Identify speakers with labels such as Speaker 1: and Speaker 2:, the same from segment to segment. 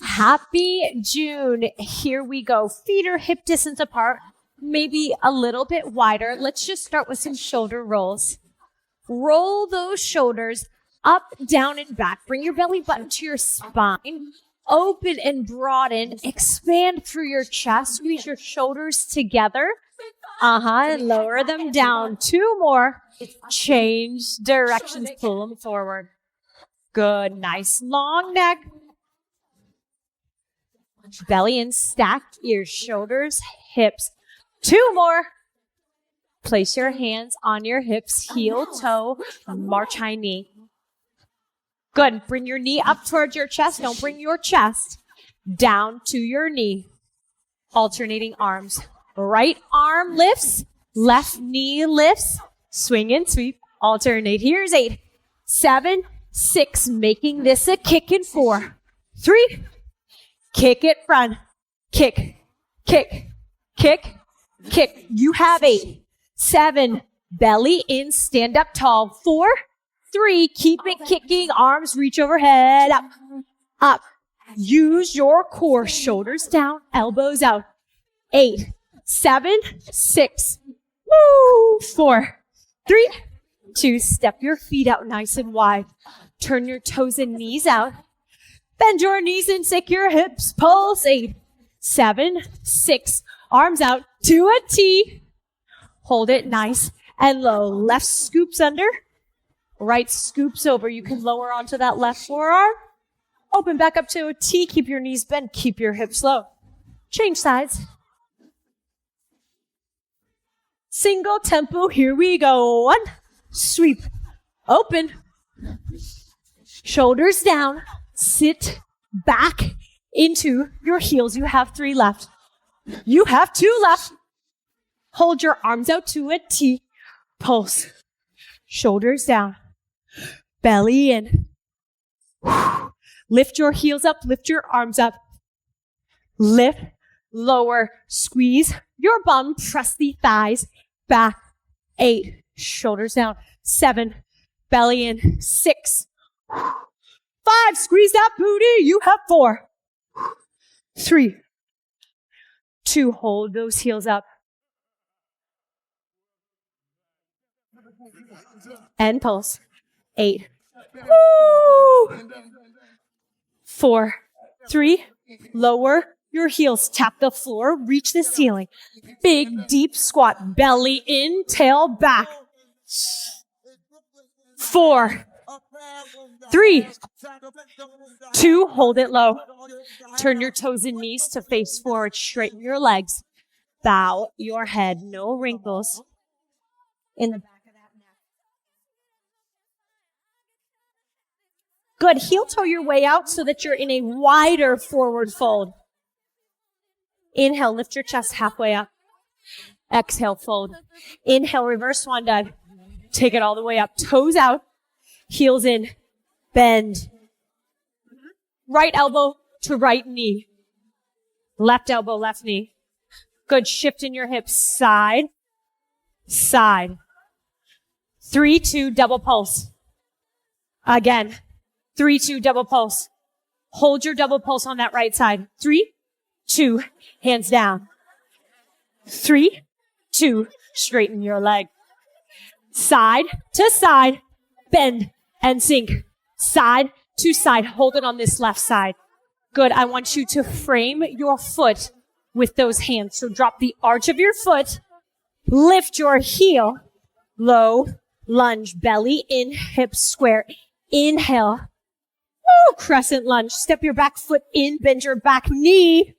Speaker 1: Happy June. Here we go. Feet are hip distance apart, maybe a little bit wider. Let's just start with some shoulder rolls. Roll those shoulders up, down, and back. Bring your belly button to your spine. Open and broaden. Expand through your chest. Squeeze your shoulders together. And lower them down. 2 more. Change directions. Pull them forward. Good. Nice long neck. Belly in, stack your shoulders, hips. 2 more. Place your hands on your hips, heel, toe, march high knee. Good. Bring your knee up towards your chest. Don't bring your chest down to your knee. Alternating arms. Right arm lifts, left knee lifts. Swing and sweep. Alternate. Here's 8, 7, 6. Making this a kick in 4, 3. Kick it front. Kick, kick, kick, kick. You have 8, 7. Belly in, stand up tall. 4, 3. Keep it kicking. Arms reach overhead. Up, up. Use your core. Shoulders down, elbows out. 8, 7, 6. Woo! 4, 3, 2. Step your feet out nice and wide. Turn your toes and knees out. Bend your knees and stick your hips. Pulse. 8, 7, 6. Arms out to a T. Hold it nice and low. Left scoops under. Right scoops over. You can lower onto that left forearm. Open back up to a T. Keep your knees bent. Keep your hips low. Change sides. Single tempo. Here we go. 1. Sweep. Open. Shoulders down. Sit back into your heels. You have 3 left. You have 2 left. Hold your arms out to a T. Pulse. Shoulders down. Belly in. Lift your heels up. Lift your arms up. Lift. Lower. Squeeze your bum. Press the thighs back. 8. Shoulders down. 7. Belly in. 6. 5. Squeeze that booty. You have 4. 3. 2. Hold those heels up. And pulse. 8. Woo! 4. 3. Lower your heels. Tap the floor. Reach the ceiling. Big, deep squat. Belly in, tail back. 4. 3. 2. Hold it low. Turn your toes and knees to face forward. Straighten your legs. Bow your head. No wrinkles in the back of that neck. Good. Heel toe your way out so that you're in a wider forward fold. Inhale, lift your chest halfway up. Exhale, fold. Inhale, reverse swan dive. Take it all the way up. Toes out. Heels in. Bend. Right elbow to right knee. Left elbow, left knee. Good. Shift in your hips. Side. Side. 3, 2, double pulse. Again. 3, 2, double pulse. Hold your double pulse on that right side. 3, 2, hands down. 3, 2, straighten your leg. Side to side, bend and sink. Side to side, hold it on this left side. Good. I want you to frame your foot with those hands. So drop the arch of your foot, lift your heel, low, lunge, belly in, hips square. Inhale. Woo, crescent lunge. Step your back foot in, bend your back knee.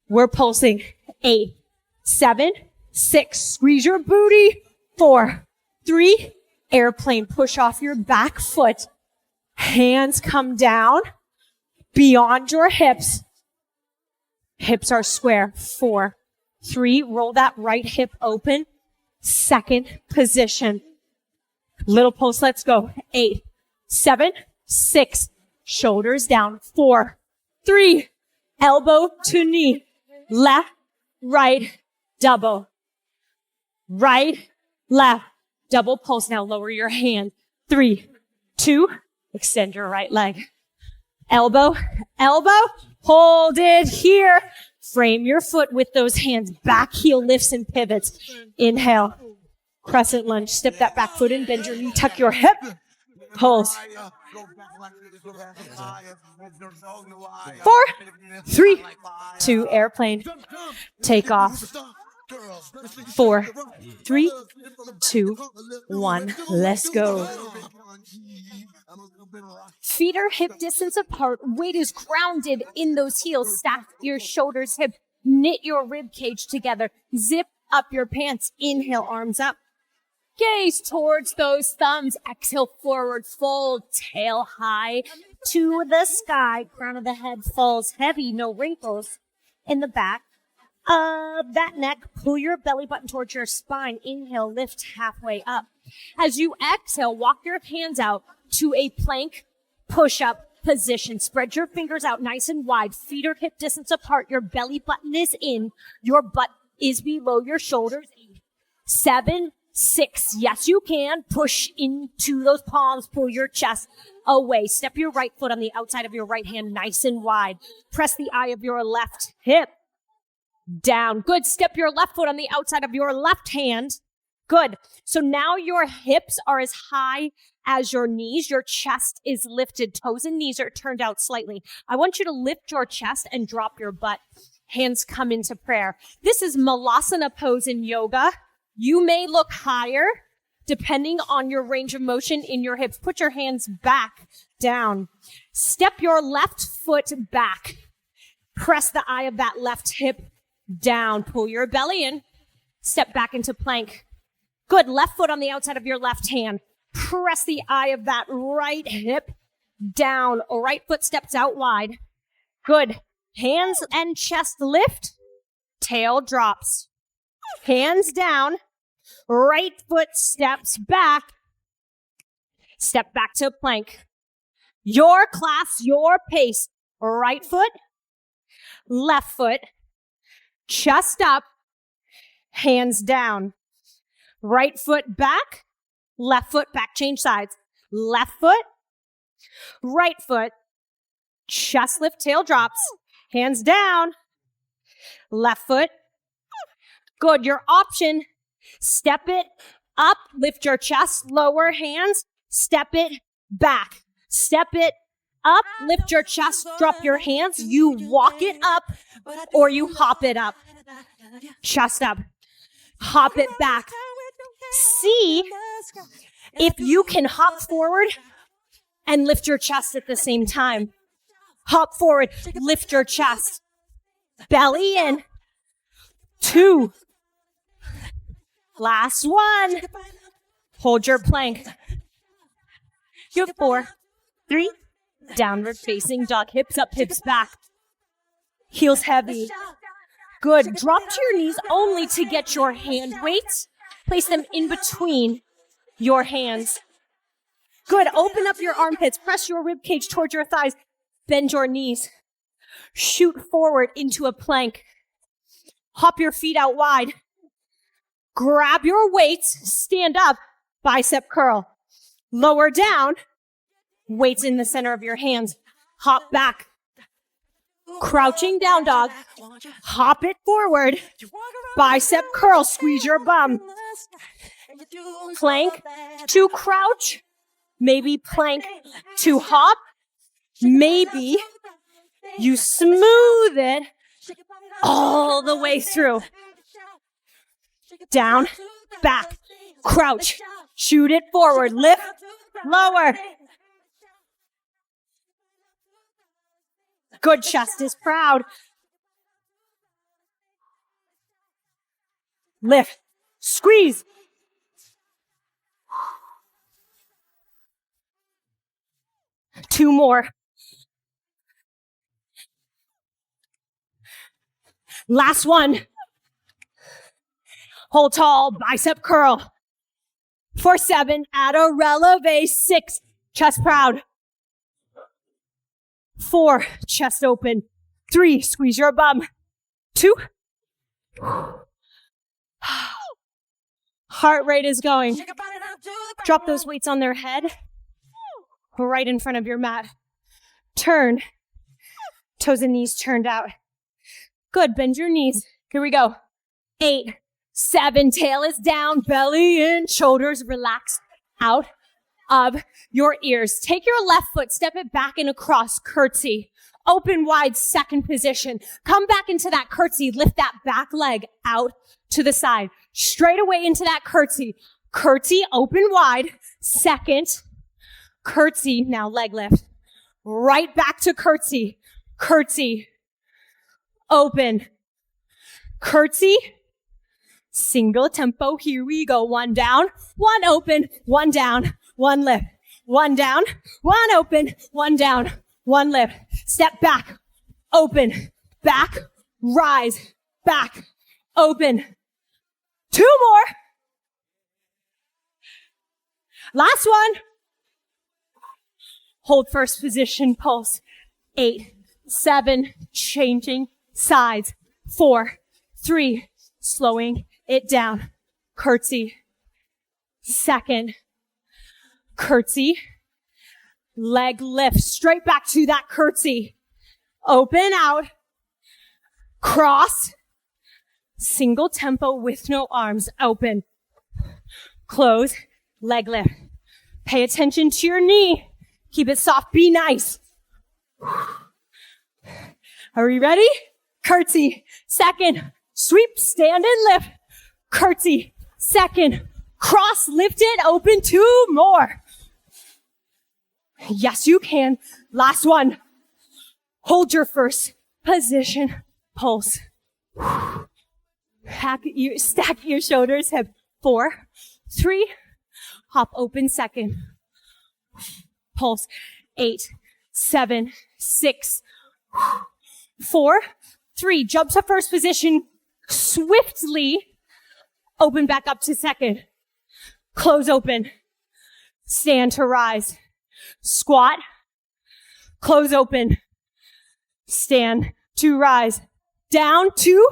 Speaker 1: We're pulsing. 8, 7, 6. Squeeze your booty. 4, 3. Airplane. Push off your back foot. Hands come down beyond your hips. Hips are square. 4, 3. Roll that right hip open. Second position. Little pulse. Let's go. 8, 7, 6. Shoulders down. 4, 3. Elbow to knee. Left, right, double. Right, left, double pulse. Now lower your hand. 3, 2, extend your right leg. Elbow, elbow, hold it here. Frame your foot with those hands. Back heel lifts and pivots. Inhale, crescent lunge. Step that back foot in, bend your knee, tuck your hip. Pulse. 4, 3, 2, airplane. Take off. 4, 3, 2, 1. Let's go. Feet are hip distance apart. Weight is grounded in those heels. Stack your shoulders hip. Knit your rib cage together. Zip up your pants. Inhale, arms up. Gaze towards those thumbs. Exhale, forward fold. Tail high to the sky. Crown of the head falls heavy. No wrinkles in the back of that neck. Pull your belly button towards your spine. Inhale, lift halfway up. As you exhale, walk your hands out to a plank push-up position. Spread your fingers out nice and wide. Feet are hip distance apart. Your belly button is in. Your butt is below your shoulders. 7, 6. Yes, you can. Push into those palms. Pull your chest away. Step your right foot on the outside of your right hand nice and wide. Press the eye of your left hip down. Good. Step your left foot on the outside of your left hand. Good. So now your hips are as high as your knees. Your chest is lifted. Toes and knees are turned out slightly. I want you to lift your chest and drop your butt. Hands come into prayer. This is Malasana pose in yoga. You may look higher depending on your range of motion in your hips. Put your hands back down. Step your left foot back. Press the eye of that left hip down. Pull your belly in. Step back into plank. Good. Left foot on the outside of your left hand. Press the eye of that right hip down. Right foot steps out wide. Good. Hands and chest lift. Tail drops. Hands down. Right foot steps back. Step back to plank. Your class, your pace. Right foot. Left foot. Chest up. Hands down. Right foot back, left foot back, change sides. Left foot, right foot, chest lift, tail drops, hands down. Left foot, good. Your option, step it up, lift your chest, lower hands, step it back. Step it up, lift your chest, drop your hands. You walk it up or you hop it up. Chest up, hop it back. See if you can hop forward and lift your chest at the same time. Hop forward, lift your chest. Belly in. 2. Last 1. Hold your plank. You have 4, 3. Downward facing dog. Hips up, hips back. Heels heavy. Good. Drop to your knees only to get your hand weights. Place them in between your hands. Good. Open up your armpits. Press your rib cage towards your thighs. Bend your knees. Shoot forward into a plank. Hop your feet out wide. Grab your weights. Stand up. Bicep curl. Lower down. Weights in the center of your hands. Hop back. Crouching down dog. Hop it forward. Bicep curl. Squeeze your bum. Plank to crouch. Maybe plank to hop. Maybe you smooth it all the way through. Down, back, crouch. Shoot it forward. Lift, lower. Good. Chest is proud. Lift, squeeze. Two more. Last one. Hold tall, bicep curl. For 7, add a releve. 6, chest proud. 4, chest open. 3, squeeze your bum. 2. Heart rate is going. Drop those weights on their head. Right in front of your mat. Turn. Toes and knees turned out. Good. Bend your knees. Here we go. 8, 7, tail is down, belly in, shoulders relaxed out of your ears. Take your left foot, step it back in a cross, curtsy. Open wide, second position. Come back into that curtsy. Lift that back leg out to the side. Straight away into that curtsy. Curtsy, open wide, second. Curtsy, now leg lift. Right back to curtsy. Curtsy. Open. Curtsy. Single tempo. Here we go. 1 down, 1 open, 1 down, 1 lift. 1 down, 1 open, 1 down, 1 lift. Step back, open, back, rise, back, open. 2 more. Last one. Hold first position, pulse. 8, 7, changing sides. 4, 3, slowing it down. Curtsy. Second. Curtsy. Leg lift straight back to that curtsy. Open out. Cross. Single tempo with no arms. Open. Close. Leg lift. Pay attention to your knee. Keep it soft. Be nice. Are you ready? Curtsy. Second. Sweep. Stand and lift. Curtsy. Second. Cross. Lift it. Open. 2 more. Yes, you can. Last one. Hold your first position. Pulse. Stack your shoulders. Hip. 4, 3. Hop open second. Pulse. 8, 7, 6, 4, 3. Jump to first position. Swiftly. Open back up to second. Close open. Stand to rise. Squat. Close open. Stand to rise. Down 2.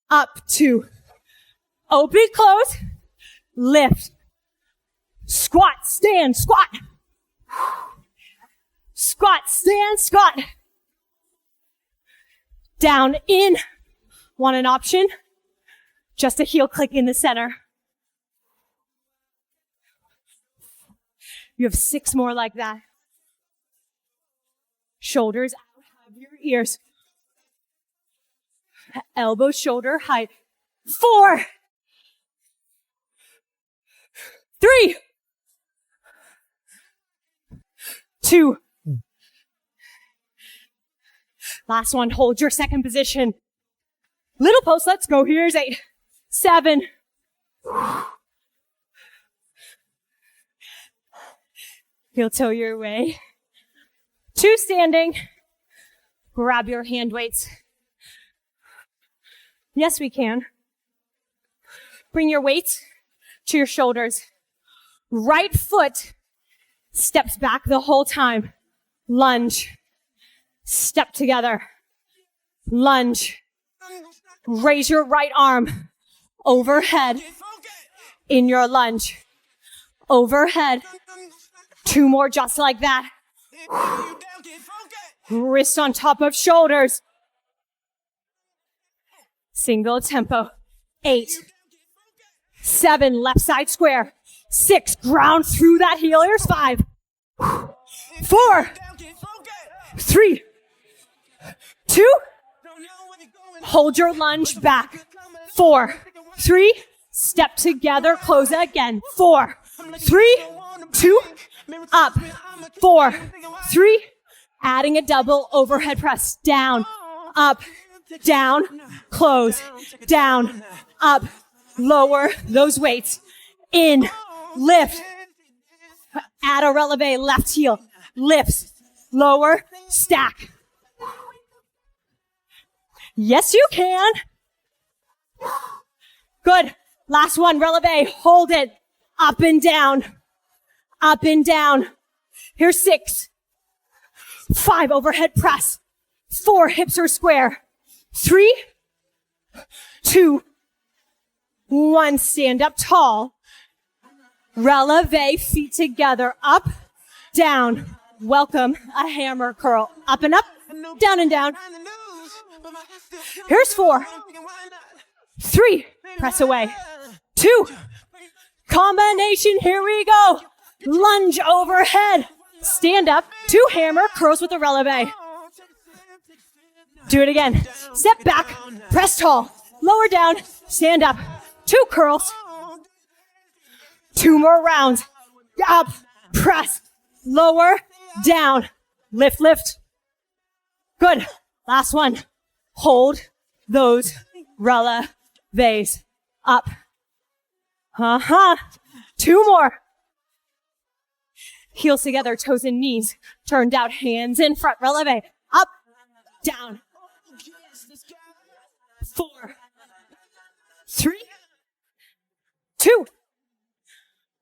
Speaker 1: Up 2. Open, close. Lift. Squat, stand, squat. Squat, stand, squat. Down, in. Want an option? Just a heel click in the center. You have 6 more like that. Shoulders out of your ears. Elbow, shoulder height. 4, 3, 2. Last one. Hold your second position. Little post. Let's go. Here's 8, 7. Heel toe your way. 2 standing. Grab your hand weights. Yes, we can. Bring your weights to your shoulders. Right foot steps back the whole time. Lunge. Step together. Lunge. Raise your right arm overhead in your lunge. Overhead. 2 more just like that. Wrist on top of shoulders. Single tempo. 8, 7, left side square. 6, ground through that heel. Here's 5, 4, 3, 2. Hold your lunge back. 4, 3, step together, close it again. 4, 3, 2, up. 4, 3, adding a double overhead press. Down, up, down, close, down, up, lower those weights. In, lift, add a releve, left heel, lifts, lower, stack. Yes, you can. Good. Last one, releve, hold it, up and down, up and down. Here's 6, 5, overhead press. 4, hips are square. 3, 2, 1, stand up tall. Releve, feet together, up, down, Welcome a hammer curl. Up and up, down and down. Here's 4, 3, press away. 2, combination, here we go. Lunge overhead. Stand up, 2 hammer curls with a releve. Do it again. Step back, press tall, lower down, stand up, 2 curls. 2 more rounds. Up, press, lower, down, lift, lift. Good. Last one. Hold those releves up. 2 more. Heels together, toes and knees. Turned out, hands in front, releve. Up, down. 4, 3, 2,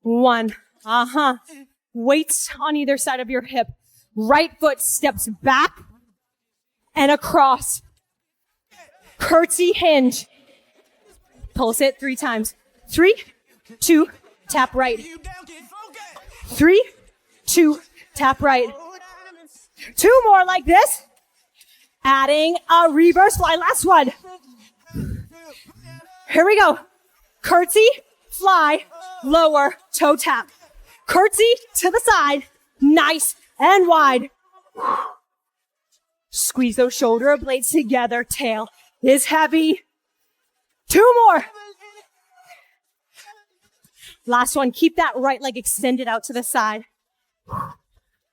Speaker 1: 1. Weights on either side of your hip. Right foot steps back and across. Curtsy hinge. Pulse it 3 times. 3, 2, tap right. 3, 2, tap right. 2 more like this. Adding a reverse fly. Last one. Here we go. Curtsy, fly, lower, toe tap. Curtsy to the side, nice and wide. Squeeze those shoulder blades together. Tail is heavy. 2 more. Last one. Keep that right leg extended out to the side.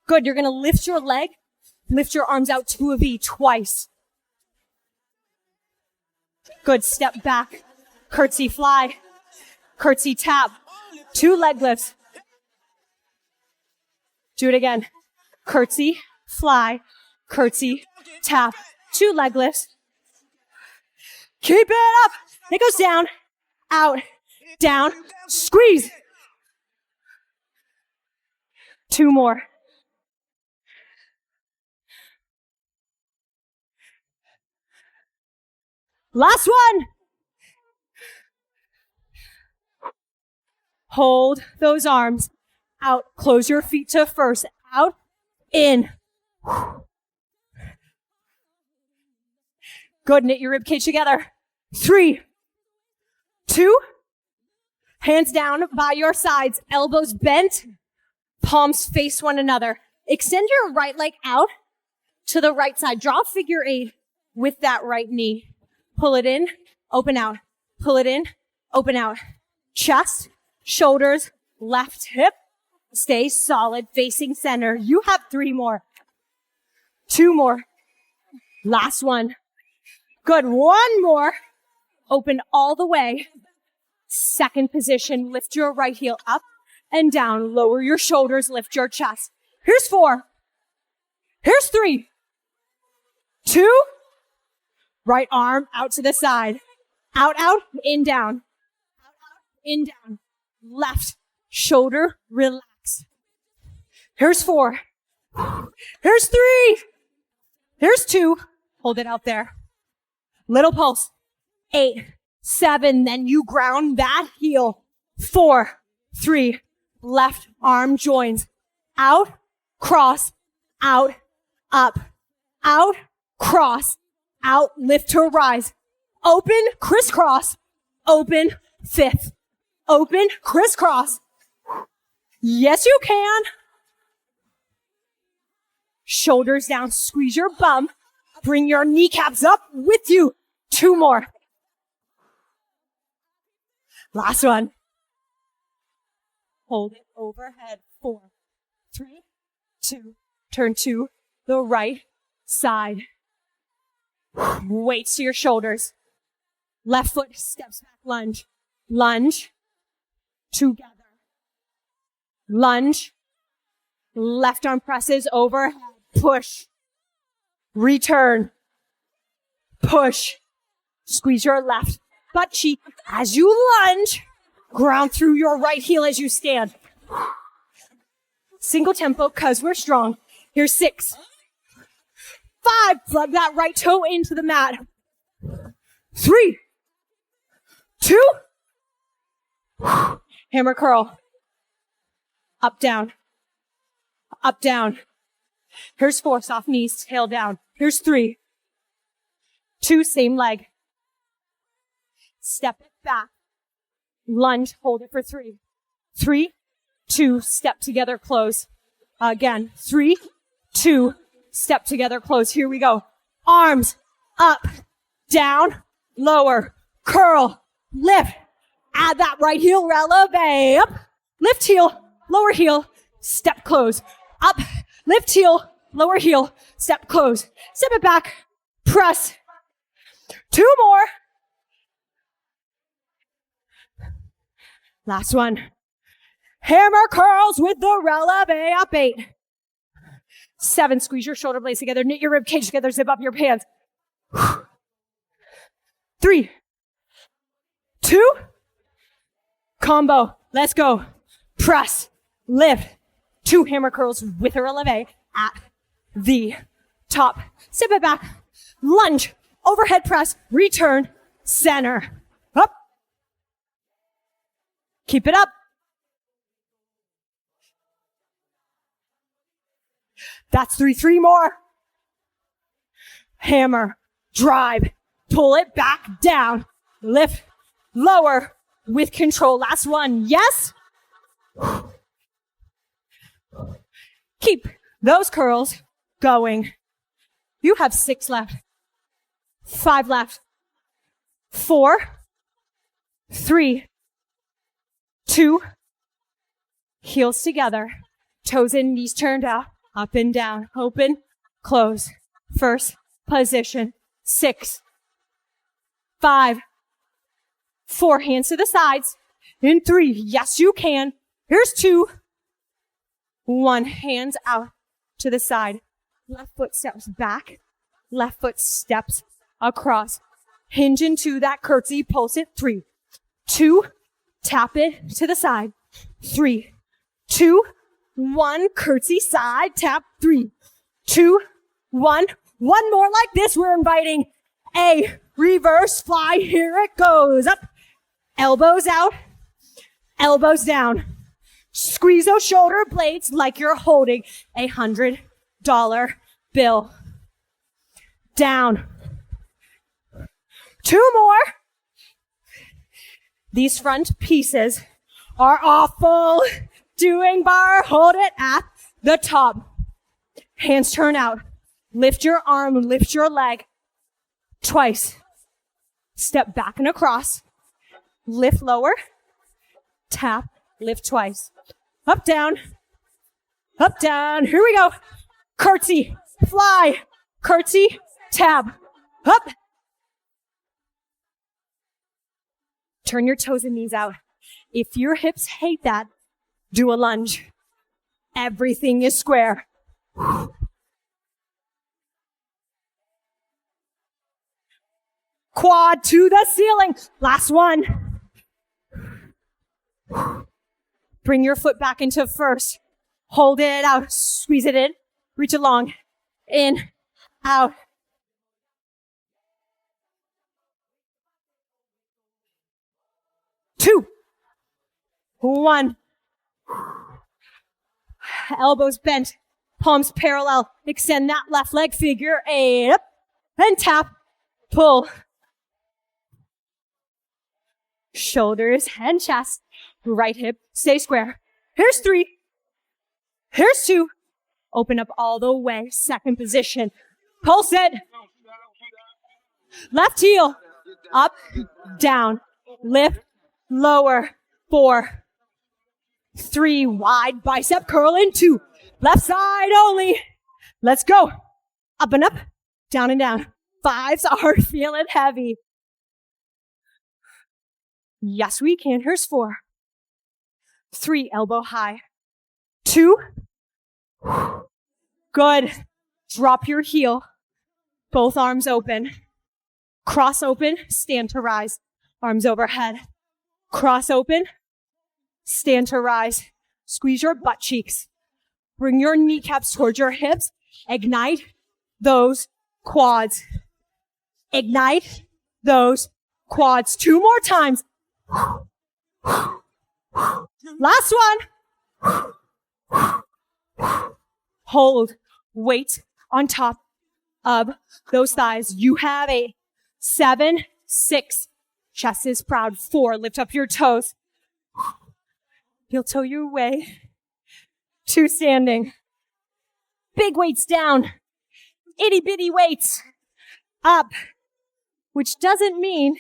Speaker 1: Good. You're going to lift your leg. Lift your arms out to a V twice. Good. Step back. Curtsy fly. Curtsy tap. 2 leg lifts. Do it again. Curtsy, fly, curtsy, tap. 2 leg lifts. Keep it up. It goes down, out, down, squeeze. 2 more. Last one. Hold those arms out. Close your feet to first. Out, in. Good. Knit your ribcage together. 3, 2. Hands down by your sides. Elbows bent. Palms face one another. Extend your right leg out to the right side. Draw a figure 8 with that right knee. Pull it in, open out. Pull it in, open out. Chest, shoulders, left hip. Stay solid, facing center. You have 3 more. 2 more. Last one. Good. 1 more. Open all the way. Second position. Lift your right heel up and down. Lower your shoulders. Lift your chest. Here's 4. Here's 3. 2. Right arm out to the side. Out, out, in, down. Out, out, in, down. Left shoulder, relax. Here's 4. Here's 3. Here's 2. Hold it out there. Little pulse. 8, 7. Then you ground that heel. 4, 3. Left arm joins. Out, cross, out, up, out, cross, out, lift to rise. Open, crisscross, open, 5th. Open, crisscross. Yes, you can. Shoulders down, squeeze your bum. Bring your kneecaps up with you. 2 more. Last one. Hold it overhead. 4, 3, 2. Turn to the right side. Weights to your shoulders. Left foot steps back, lunge. Lunge. Together. Lunge. Left arm presses overhead. Push. Return. Push. Squeeze your left butt cheek as you lunge. Ground through your right heel as you stand. Single tempo because we're strong. Here's 6. 5. Plug that right toe into the mat. 3, 2. Hammer curl. Up, down. Up, down. Here's 4, soft knees, tail down. Here's 3, 2, same leg. Step it back. Lunge, hold it for 3, 3, 2, step together, close. Again, 3, 2, step together, close. Here we go. Arms up, down, lower, curl, lift. Add that right heel, releve, up, lift heel, lower heel, step close, up, lift heel, lower heel, step close. Step it back, press. 2 more. Last one. Hammer curls with the releve, up 8. 7, squeeze your shoulder blades together, knit your rib cage together, zip up your pants. 3, 2, combo. Let's go. Press, lift. 2 hammer curls with a releve at the top. Step it back, lunge, overhead press, return, center. Up. Keep it up. That's 3, 3 more. Hammer, drive, pull it back down, lift, lower with control. Last one. Yes. Keep those curls going. You have 6 left, 5 left, 4, 3, 2, heels together, toes in, knees turned out, up and down, open, close. First position, 6, 5, 4, hands to the sides. In 3, yes, you can. Here's 2, 1, hands out to the side. Left foot steps back, left foot steps across. Hinge into that curtsy, pulse it. 3, 2, tap it to the side. 3, 2, 1, curtsy side, tap. 3, 2, 1. One more like this. We're inviting a reverse fly. Here it goes. Up, elbows out, elbows down. Squeeze those shoulder blades like you're holding $100 bill. Down. 2 more. These front pieces are awful. Doing bar, hold it at the top. Hands turn out. Lift your arm, lift your leg. Twice. Step back and across. Lift lower. Tap, lift twice. Up, down. Up, down. Here we go. Curtsy, fly, curtsy, tap. Up. Turn your toes and knees out. If your hips hate that, do a lunge. Everything is square. Quad to the ceiling. Last one. Bring your foot back into first. Hold it out. Squeeze it in. Reach along. In. Out. Two. 1. Elbows bent. Palms parallel. Extend that left leg. Figure 8. Up. And tap. Pull. Shoulders and chest. Right hip. Stay square. Here's 3. Here's 2. Open up all the way. Second position. Pulse it. Left heel. Up. Down. Lift. Lower. 4. 3. Wide bicep curl in 2. Left side only. Let's go. Up and up. Down and down. 5s are feeling heavy. Yes, we can. Here's 4. 3. Elbow high. 2. Good. Drop your heel. Both arms open. Cross open. Stand to rise. Arms overhead. Cross open. Stand to rise. Squeeze your butt cheeks. Bring your kneecaps towards your hips. Ignite those quads. Ignite those quads. 2 more times. Last one. Hold. weight on top of those thighs. You have 8, 7, 6. Chest is proud. 4, lift up your toes. Heel toe your way to standing. Big weights down. Itty bitty weights up, which doesn't mean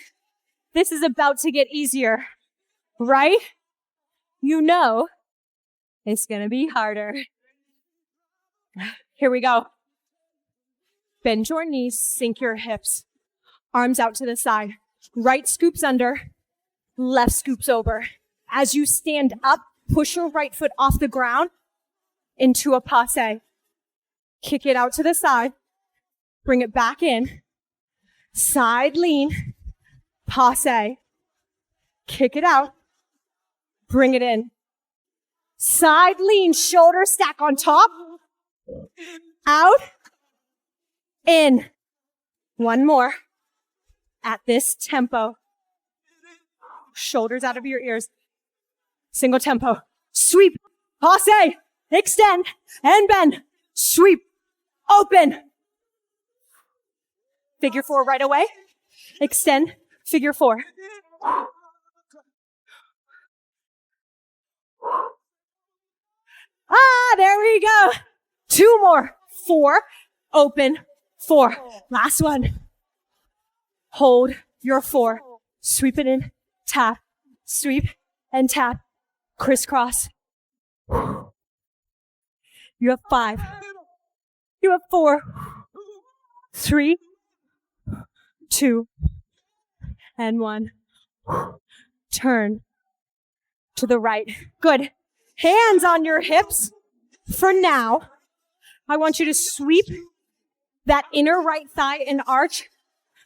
Speaker 1: this is about to get easier, right? You know it's gonna be harder. Here we go. Bend your knees, sink your hips, arms out to the side. Right scoops under, left scoops over. As you stand up, push your right foot off the ground into a passe. Kick it out to the side, bring it back in. Side lean, passe. Kick it out, bring it in. Side lean, shoulder stack on top. Out, in. One more. At this tempo. Shoulders out of your ears. Single tempo. Sweep, passe, extend, and bend. Sweep, open. Figure 4 right away. Extend, figure 4. There we go. 2 more. 4, open, 4. Last one. Hold your 4. Sweep it in, tap, sweep, and tap. Crisscross. You have 5. You have 4. 3, 2, and 1. Turn to the right. Good. Hands on your hips. For now, I want you to sweep that inner right thigh and arch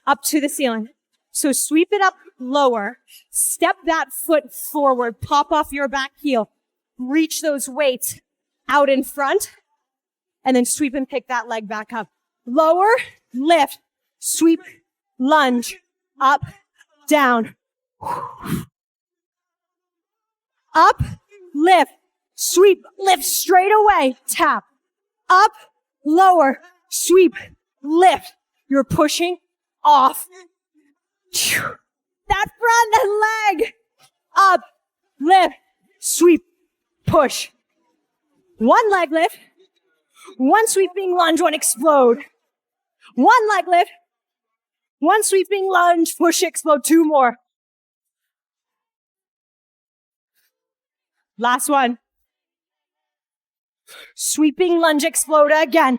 Speaker 1: up to the ceiling. So sweep it up lower. Step that foot forward. Pop off your back heel. Reach those weights out in front. And then sweep and pick that leg back up. Lower, lift, sweep, lunge, up, down. Up, lift, sweep, lift straight away, tap. Up, lower, sweep, lift. You're pushing off. That front leg. Up, lift, sweep, push. One leg lift. One sweeping lunge, one explode. One leg lift. One sweeping lunge, push, explode. 2 more. Last one. Sweeping lunge, explode again.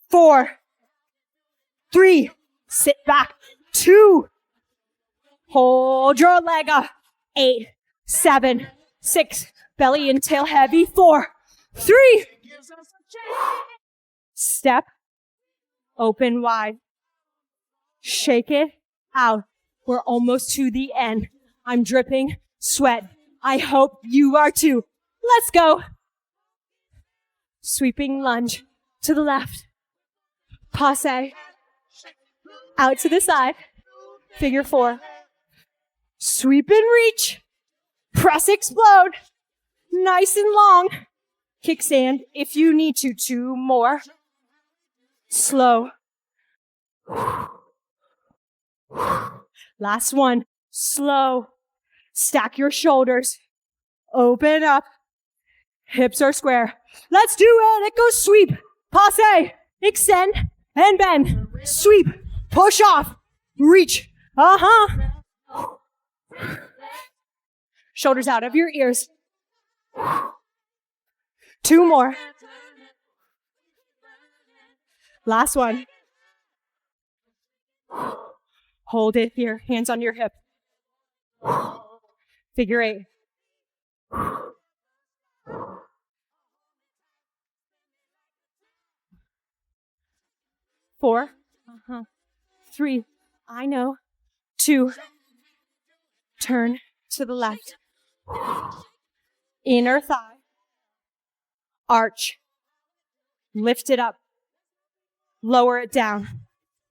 Speaker 1: 4, 3, sit back. 2, hold your leg up. 8, 7, 6, belly and tail heavy. 4, 3, step, open wide, shake it out. We're almost to the end. I'm dripping sweat. I hope you are too. Let's go. Sweeping lunge to the left. Passe. Out to the side. Figure 4. Sweep and reach. Press, explode. Nice and long. Kickstand if you need to. 2 more. Slow. Last one. Slow. Stack your shoulders. Open up. Hips are square. Let's do it. It goes sweep. Passe. Extend and bend. Sweep. Push off. Reach. Shoulders out of your ears. 2 more. Last one. Hold it here. Hands on your hip. Figure 8. 4. 3. I know. 2. Turn to the left. Inner thigh. Arch. Lift it up. Lower it down.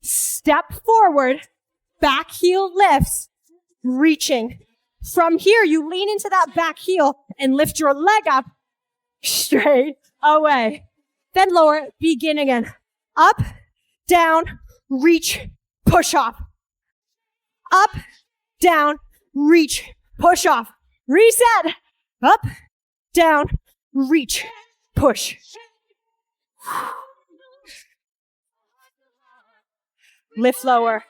Speaker 1: Step forward. Back heel lifts. Reaching. From here, you lean into that back heel and lift your leg up straight away. Then lower it. Begin again. Up, down, reach, push off. Up, down, reach, push off. Reset. Up, down, reach, push. Lift lower.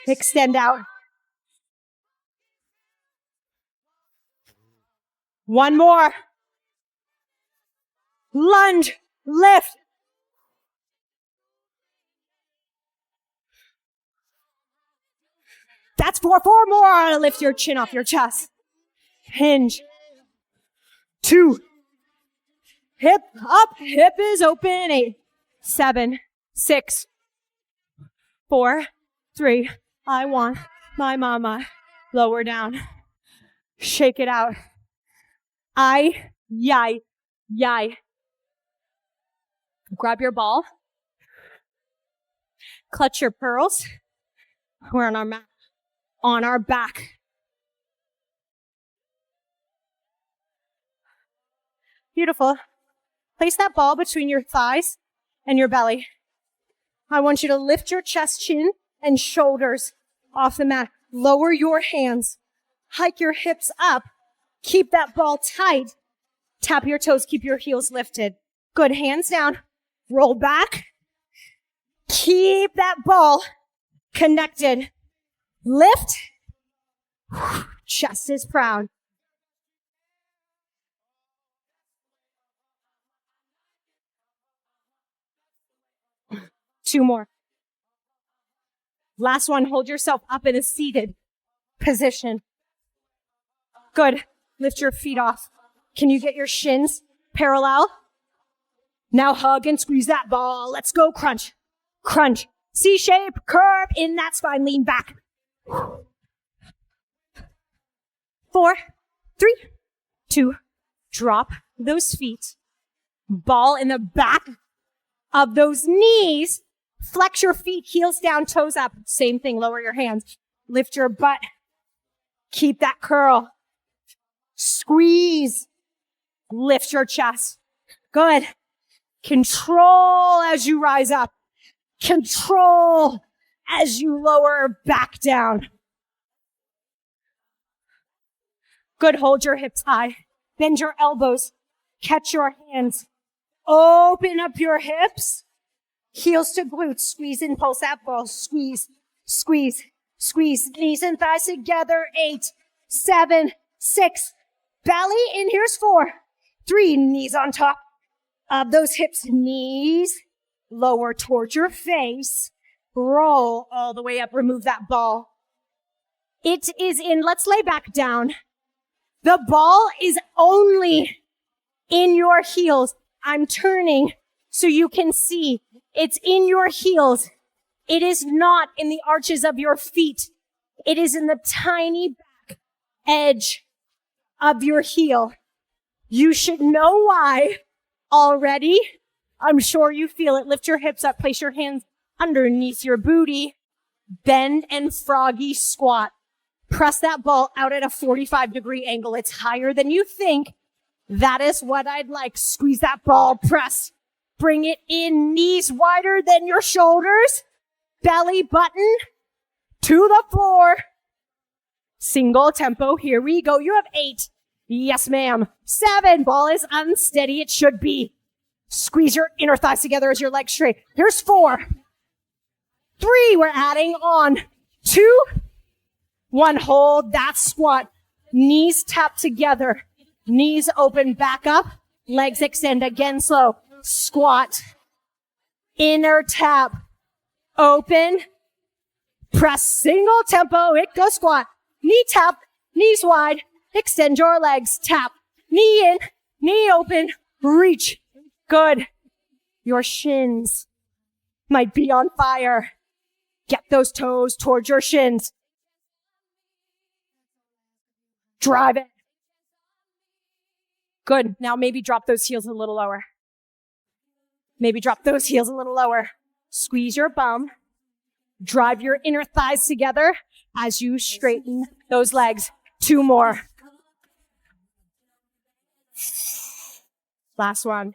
Speaker 1: Extend out. One more. Lunge, lift. That's four more. Lift your chin off your chest. Hinge. 2. Hip up, hip is open. 8, 7, 6, 4, 3. I want my mama. Lower down. Shake it out. Yai. Grab your ball. Clutch your pearls. We're on our mat. On our back. Beautiful. Place that ball between your thighs and your belly. I want you to lift your chest, chin, and shoulders off the mat. Lower your hands. Hike your hips up. Keep that ball tight. Tap your toes. Keep your heels lifted. Good. Hands down. Roll back. Keep that ball connected. Lift. Chest is proud. Two more. Last one. Hold yourself up in a seated position. Good. Lift your feet off. Can you get your shins parallel? Now hug and squeeze that ball. Let's go. Crunch. Crunch. C-shape. Curve in that spine. Lean back. 4, 3, 2. Drop those feet. Ball in the back of those knees. Flex your feet, heels down, toes up. Same thing, lower your hands. Lift your butt. Keep that curl. Squeeze. Lift your chest. Good. Control as you rise up. Control as you lower back down. Good. Hold your hips high. Bend your elbows. Catch your hands. Open up your hips. Heels to glutes. Squeeze and pulse that ball. Squeeze, squeeze, squeeze. Knees and thighs together. 8, 7, 6. Belly in. Here's 4, 3. Knees on top of those hips. Knees lower towards your face. Roll all the way up. Remove that ball. It is in. Let's lay back down. The ball is only in your heels. I'm turning so you can see. It's in your heels. It is not in the arches of your feet. It is in the tiny back edge of your heel. You should know why already. I'm sure you feel it. Lift your hips up. Place your hands underneath your booty. Bend and froggy squat. Press that ball out at a 45-degree angle. It's higher than you think. That is what I'd like. Squeeze that ball. Press. Bring it in. Knees wider than your shoulders. Belly button to the floor. Single tempo. Here we go. You have 8. Yes, ma'am. 7. Ball is unsteady. It should be. Squeeze your inner thighs together as your legs straight. Here's 4. 3. We're adding on. 2. 1. Hold that squat. Knees tap together. Knees open back up. Legs extend again slow. Squat. Inner tap. Open. Press single tempo. It goes squat. Knee tap. Knees wide. Extend your legs. Tap. Knee in. Knee open. Reach. Good. Your shins might be on fire. Get those toes towards your shins. Drive it. Good. Now maybe drop those heels a little lower. Maybe drop those heels a little lower. Squeeze your bum. Drive your inner thighs together as you straighten those legs. 2 more. Last one.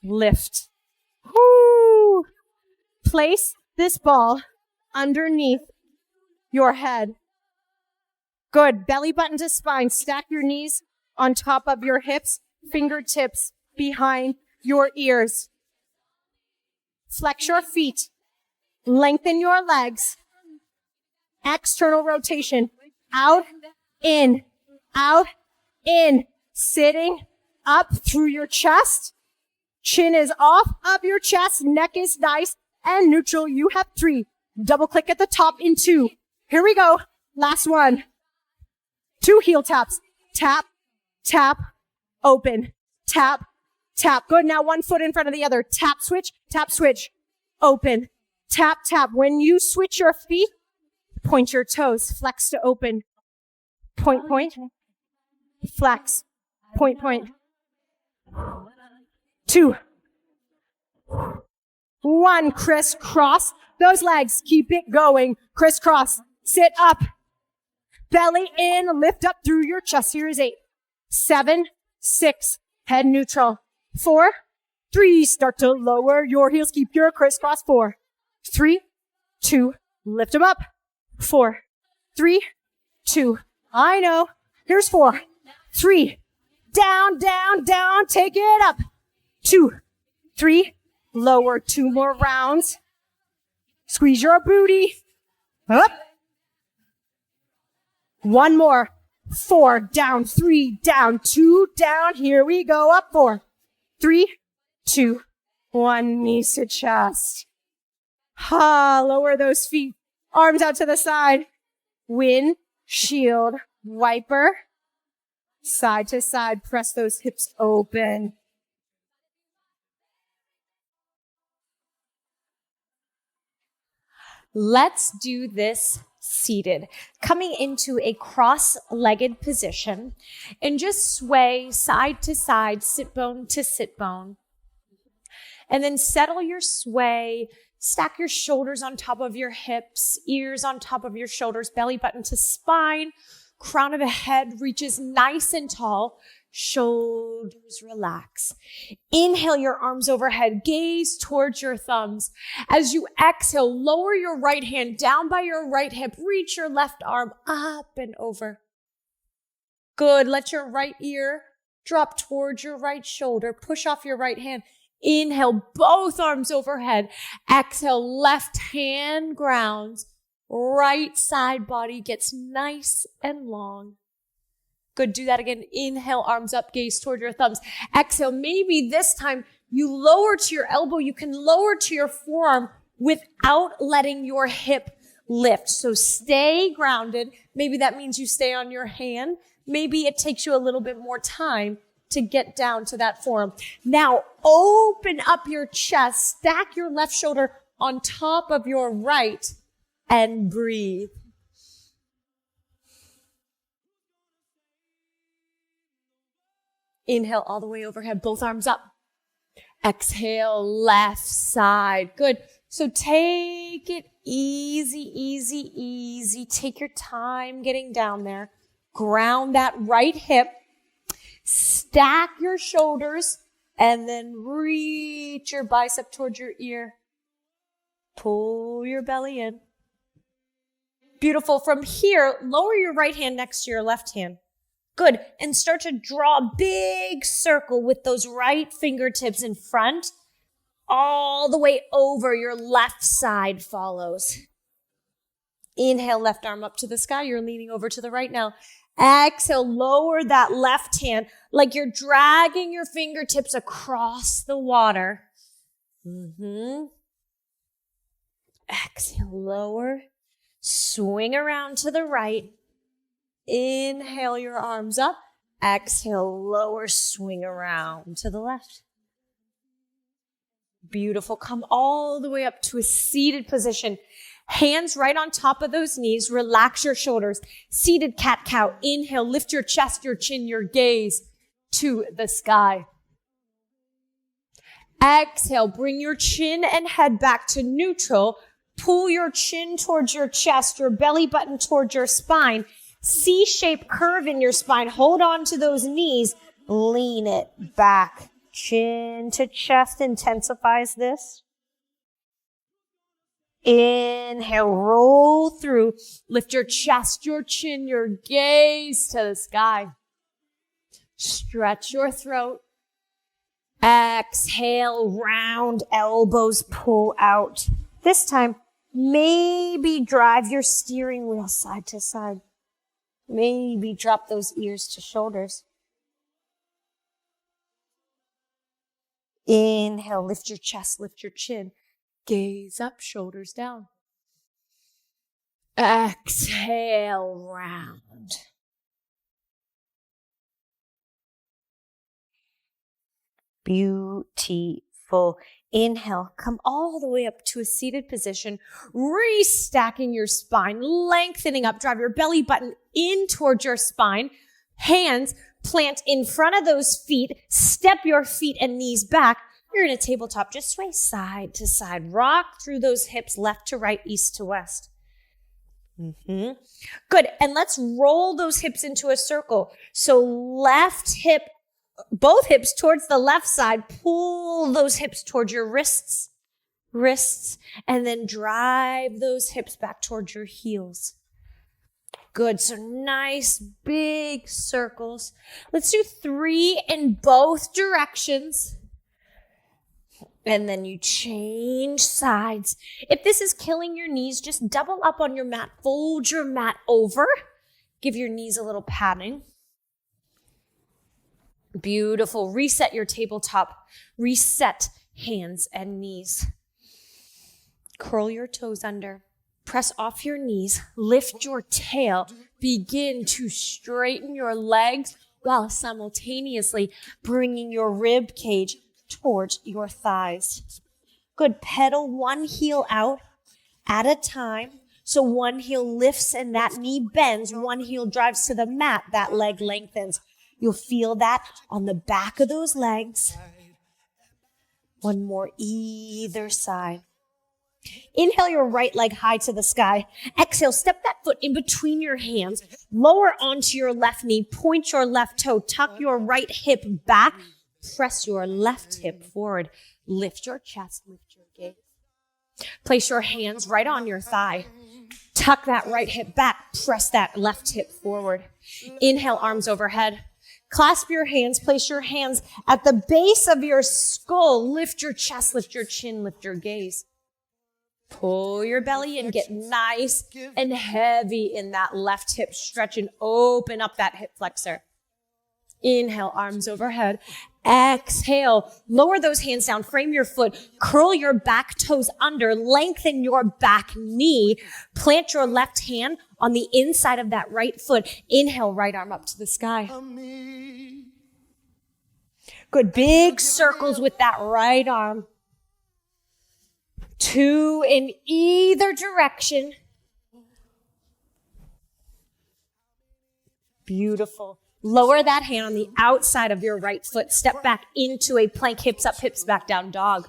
Speaker 1: Lift. Woo! Place this ball underneath your head. Good. Belly button to spine. Stack your knees on top of your hips, fingertips behind your ears. Flex your feet. Lengthen your legs. External rotation. Out, in, sitting up through your chest. Chin is off of your chest. Neck is nice and neutral. You have 3. Double click at the top in 2. Here we go. Last one. 2 heel taps. Tap, tap, open. Tap, tap. Good. Now 1 foot in front of the other. Tap, switch, open. Tap, tap. When you switch your feet, point your toes. Flex to open. Point, point. Flex. Point, point. 2. 1. Crisscross those legs. Keep it going. Crisscross. Sit up. Belly in. Lift up through your chest. Here is 8. 7, 6. Head neutral. 4, 3. Start to lower your heels. Keep your crisscross. 4, 3, 2. Lift them up. 4, 3, 2. I know. Here's 4, 3. Down, down, down. Take it up. 2, 3. Lower. 2 more rounds. Squeeze your booty. Up. 1 more. 4, down, 3, down, 2, down. Here we go. Up. 4, 3, 2, 1. Knees to chest. Lower those feet. Arms out to the side. Windshield wiper. Side to side. Press those hips open.
Speaker 2: Let's do this seated, coming into a cross-legged position, and just sway side to side, sit bone to sit bone. And then settle your sway, stack your shoulders on top of your hips, ears on top of your shoulders, belly button to spine, crown of the head reaches nice and tall, shoulders relax. Inhale your arms overhead, gaze towards your thumbs. As you exhale, lower your right hand down by your right hip, reach your left arm up and over. Good. Let your right ear drop towards your right shoulder. Push off your right hand. Inhale, both arms overhead. Exhale, left hand grounds. Right side body gets nice and long. Good. Do that again. Inhale, arms up, gaze toward your thumbs. Exhale. Maybe this time you lower to your elbow. You can lower to your forearm without letting your hip lift. So stay grounded. Maybe that means you stay on your hand. Maybe it takes you a little bit more time to get down to that forearm. Now open up your chest. Stack your left shoulder on top of your right and breathe. Inhale all the way overhead, both arms up. Exhale, left side. Good. So take it easy, easy, easy. Take your time getting down there. Ground that right hip. Stack your shoulders and then reach your bicep towards your ear. Pull your belly in. Beautiful. From here, lower your right hand next to your left hand. Good. And start to draw a big circle with those right fingertips in front. All the way over, your left side follows. Inhale, left arm up to the sky. You're leaning over to the right now. Exhale, lower that left hand like you're dragging your fingertips across the water. Exhale, lower. Swing around to the right. Inhale your arms up. Exhale, lower, swing around to the left. Beautiful. Come all the way up to a seated position. Hands right on top of those knees. Relax your shoulders. Seated cat-cow. Inhale, lift your chest, your chin, your gaze to the sky. Exhale, bring your chin and head back to neutral. Pull your chin towards your chest, your belly button towards your spine. C-shaped curve in your spine. Hold on to those knees. Lean it back. Chin to chest intensifies this. Inhale, roll through. Lift your chest, your chin, your gaze to the sky. Stretch your throat. Exhale, round elbows, pull out. This time, maybe drive your steering wheel side to side. Maybe drop those ears to shoulders. Inhale, lift your chest, lift your chin. Gaze up, shoulders down. Exhale, round. Beautiful. Inhale, come all the way up to a seated position, restacking your spine, lengthening up, drive your belly button in towards your spine. Hands plant in front of those feet, step your feet and knees back. You're in a tabletop, just sway side to side, rock through those hips, left to right, east to west. Good, and let's roll those hips into a circle. So left hip, both hips towards the left side, pull those hips towards your wrists, and then drive those hips back towards your heels. Good, so nice big circles. Let's do 3 in both directions. And then you change sides. If this is killing your knees, just double up on your mat, fold your mat over, give your knees a little padding. Beautiful. Reset your tabletop. Reset hands and knees. Curl your toes under. Press off your knees. Lift your tail. Begin to straighten your legs while simultaneously bringing your rib cage towards your thighs. Good. Pedal one heel out at a time. So one heel lifts and that knee bends. One heel drives to the mat. That leg lengthens. You'll feel that on the back of those legs. One more either side. Inhale your right leg high to the sky. Exhale, step that foot in between your hands. Lower onto your left knee. Point your left toe. Tuck your right hip back. Press your left hip forward. Lift your chest. Lift your gaze. Place your hands right on your thigh. Tuck that right hip back. Press that left hip forward. Inhale, arms overhead. Clasp your hands. Place your hands at the base of your skull. Lift your chest. Lift your chin. Lift your gaze. Pull your belly in. Get nice and heavy in that left hip. Stretch and open up that hip flexor. Inhale, arms overhead. Exhale, lower those hands down, frame your foot, curl your back toes under, lengthen your back knee, plant your left hand on the inside of that right foot. Inhale, right arm up to the sky. Good, big circles with that right arm. 2 in either direction. Beautiful. Lower that hand on the outside of your right foot. Step back into a plank, hips up, hips back, down dog.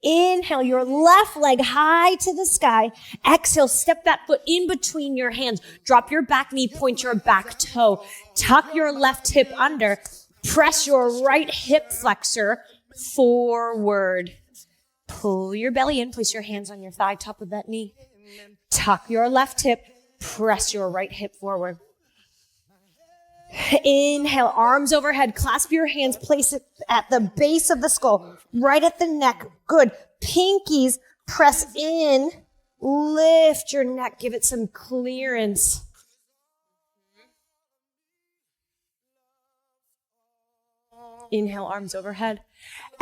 Speaker 2: Inhale your left leg high to the sky. Exhale, step that foot in between your hands. Drop your back knee, point your back toe. Tuck your left hip under. Press your right hip flexor forward. Pull your belly in. Place your hands on your thigh, top of that knee. Tuck your left hip. Press your right hip forward. Inhale, arms overhead, clasp your hands, place it at the base of the skull, right at the neck. Good. Pinkies, press in, lift your neck, give it some clearance. Inhale, arms overhead.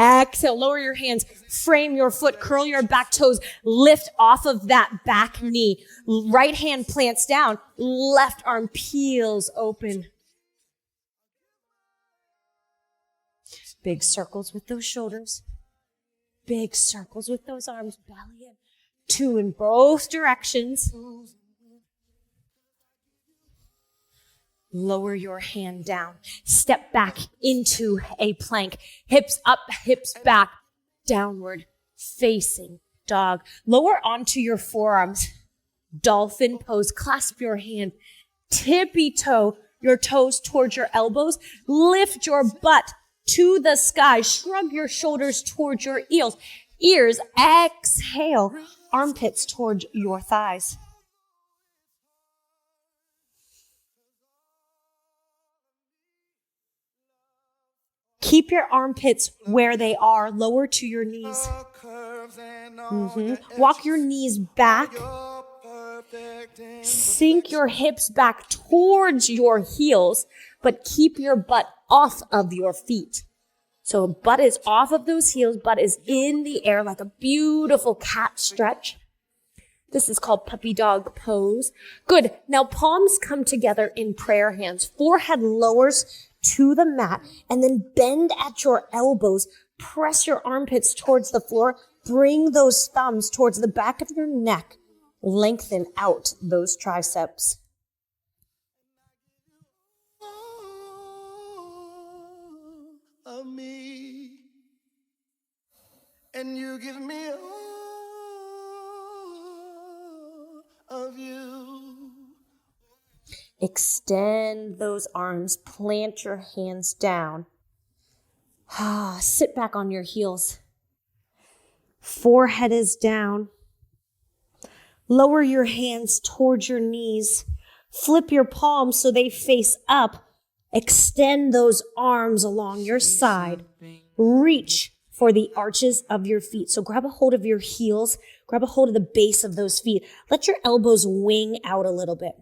Speaker 2: Exhale, lower your hands, frame your foot, curl your back toes, lift off of that back knee. Right hand plants down, left arm peels open. Big circles with those shoulders. Big circles with those arms. Belly in. 2 in both directions. Lower your hand down. Step back into a plank. Hips up, hips back. Downward facing dog. Lower onto your forearms. Dolphin pose. Clasp your hand. Tippy toe your toes towards your elbows. Lift your butt to the sky. Shrug your shoulders towards your ears. Exhale. Armpits towards your thighs. Keep your armpits where they are, lower to your knees. Walk your knees back. Sink your hips back towards your heels, but keep your butt off of your feet. So butt is off of those heels, butt is in the air like a beautiful cat stretch. This is called puppy dog pose. Good. Now palms come together in prayer hands. Forehead lowers to the mat, and then bend at your elbows. Press your armpits towards the floor. Bring those thumbs towards the back of your neck. Lengthen out those triceps.
Speaker 3: Of me, and you give me all of you.
Speaker 2: Extend those arms. Plant your hands down. Sit back on your heels. Forehead is down. Lower your hands towards your knees. Flip your palms so they face up. Extend those arms along your side. Reach for the arches of your feet. So grab a hold of your heels. Grab a hold of the base of those feet. Let your elbows wing out a little bit.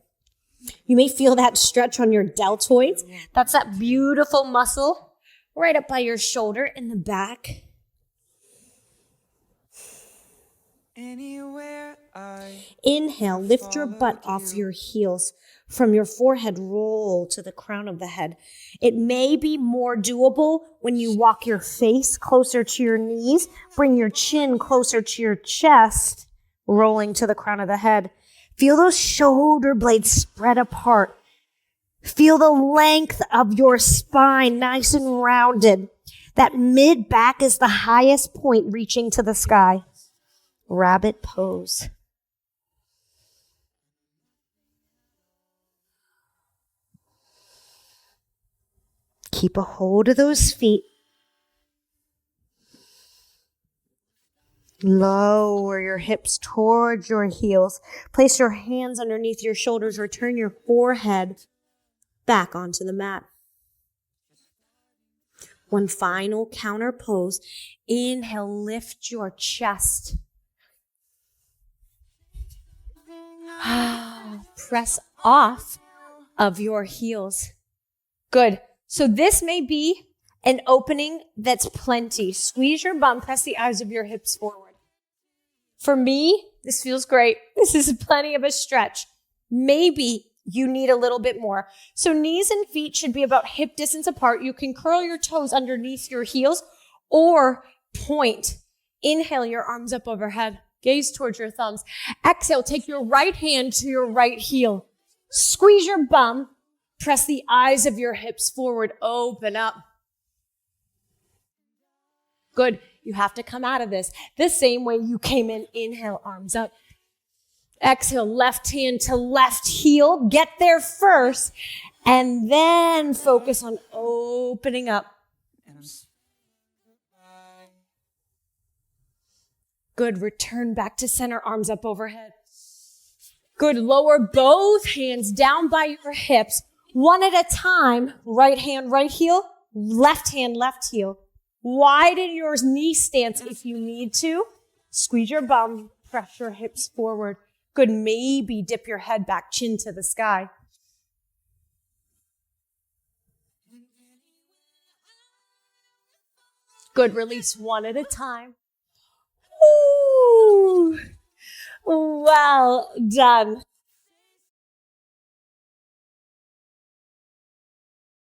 Speaker 2: You may feel that stretch on your deltoids. That's that beautiful muscle right up by your shoulder in the back. Inhale, lift your butt off your heels. From your forehead, roll to the crown of the head. It may be more doable when you walk your face closer to your knees. Bring your chin closer to your chest, rolling to the crown of the head. Feel those shoulder blades spread apart. Feel the length of your spine, nice and rounded. That mid back is the highest point reaching to the sky. Rabbit pose. Keep a hold of those feet. Lower your hips towards your heels. Place your hands underneath your shoulders. Return your forehead back onto the mat. One final counter pose. Inhale, lift your chest. Press off of your heels. Good. So this may be an opening that's plenty. Squeeze your bum, press the eyes of your hips forward. For me, this feels great. This is plenty of a stretch. Maybe you need a little bit more. So knees and feet should be about hip distance apart. You can curl your toes underneath your heels or point. Inhale your arms up overhead. Gaze towards your thumbs. Exhale, take your right hand to your right heel. Squeeze your bum. Press the eyes of your hips forward. Open up. Good. You have to come out of this the same way you came in. Inhale, arms up. Exhale, left hand to left heel. Get there first. And then focus on opening up. Good. Return back to center, arms up overhead. Good. Lower both hands down by your hips. One at a time. Right hand, right heel. Left hand, left heel. Widen your knee stance if you need to. Squeeze your bum. Press your hips forward. Good. Maybe dip your head back, chin to the sky. Good. Release one at a time. Ooh. Well done.